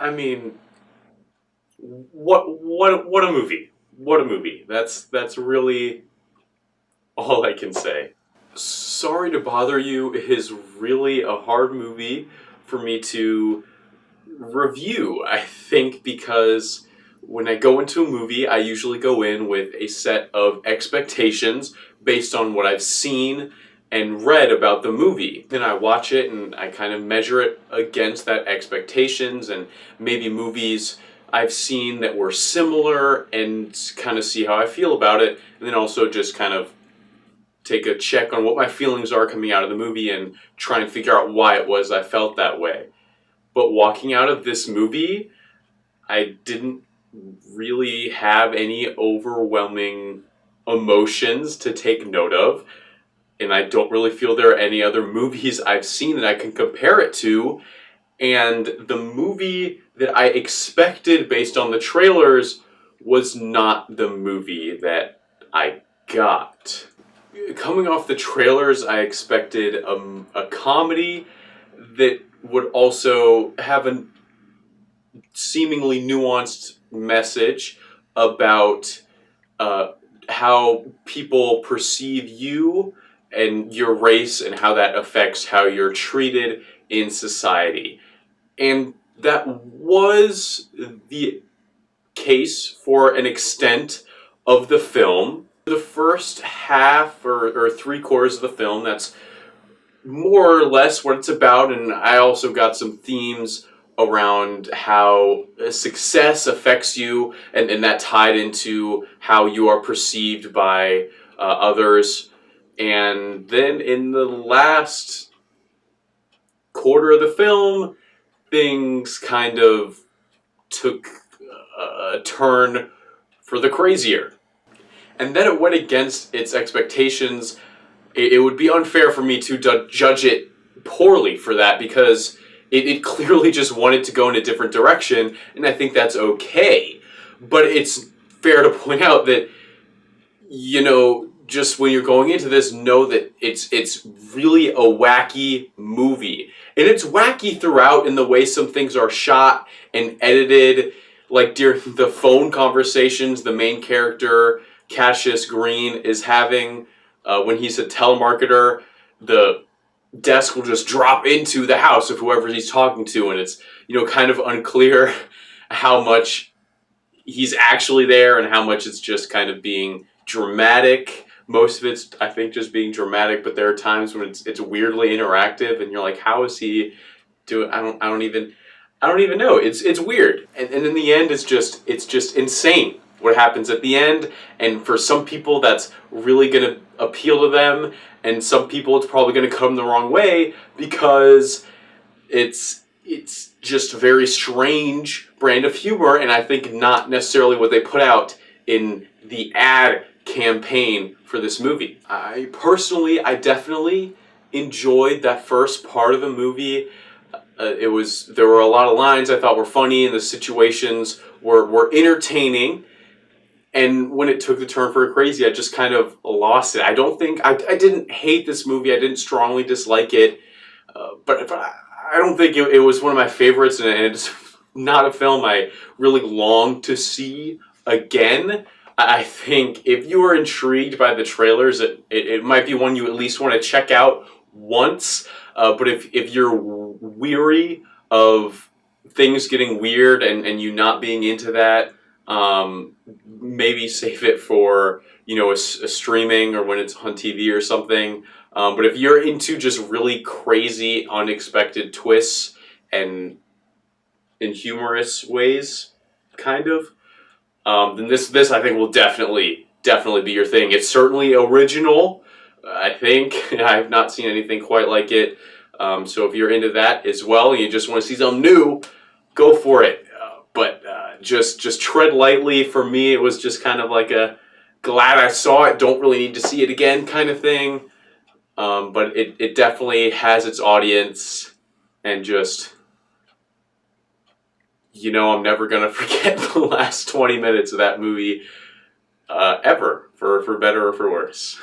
I mean, what a movie. What a movie. That's really all I can say. Sorry to Bother You is really a hard movie for me to review, I think, because when I go into a movie, I usually go in with a set of expectations based on what I've seen and read about the movie. Then I watch it and I kind of measure it against that expectations and maybe movies I've seen that were similar and kind of see how I feel about it, and then also just kind of take a check on what my feelings are coming out of the movie and try and figure out why it was I felt that way. But walking out of this movie, I didn't really have any overwhelming emotions to take note of. And I don't really feel there are any other movies I've seen that I can compare it to. And the movie that I expected based on the trailers was not the movie that I got. Coming off the trailers, I expected a comedy that would also have a seemingly nuanced message about how people perceive you and your race and how that affects how you're treated in society. And that was the case for an extent of the film. The first half or three-quarters of the film, that's more or less what it's about, and I also got some themes around how success affects you, and that tied into how you are perceived by others. And then in the last quarter of the film, things kind of took a turn for the crazier. And then it went against its expectations. It would be unfair for me to judge it poorly for that, because it clearly just wanted to go in a different direction, and I think that's okay. But it's fair to point out that, just when you're going into this, know that it's really a wacky movie. And it's wacky throughout in the way some things are shot and edited, like during the phone conversations the main character, Cassius Green, is having when he's a telemarketer. The desk will just drop into the house of whoever he's talking to, and it's kind of unclear how much he's actually there and how much it's just kind of being dramatic. Most of it's, I think, just being dramatic, but there are times when it's weirdly interactive, and you're like, how is he doing? I don't even know. It's weird, and in the end, it's just insane what happens at the end. And for some people, that's really going to appeal to them, and some people it's probably going to come the wrong way, because it's just a very strange brand of humor, and I think not necessarily what they put out in the ad campaign for this movie. I definitely enjoyed that first part of the movie. There were a lot of lines I thought were funny, and the situations were entertaining. And when it took the turn for crazy, I just kind of lost it. I didn't hate this movie. I didn't strongly dislike it. But I don't think it was one of my favorites, and it's not a film I really long to see again. I think if you are intrigued by the trailers, it might be one you at least want to check out once. But if you're weary of things getting weird and you not being into that, maybe save it for a streaming or when it's on TV or something. But if you're into just really crazy, unexpected twists and in humorous ways, kind of, then this I think will definitely be your thing. It's certainly original. I think I have not seen anything quite like it. So if you're into that as well and you just want to see something new, go for it. But just tread lightly. For me, it was just kind of like a glad I saw it, don't really need to see it again kind of thing. But it definitely has its audience, and just, I'm never going to forget the last 20 minutes of that movie ever, for better or for worse.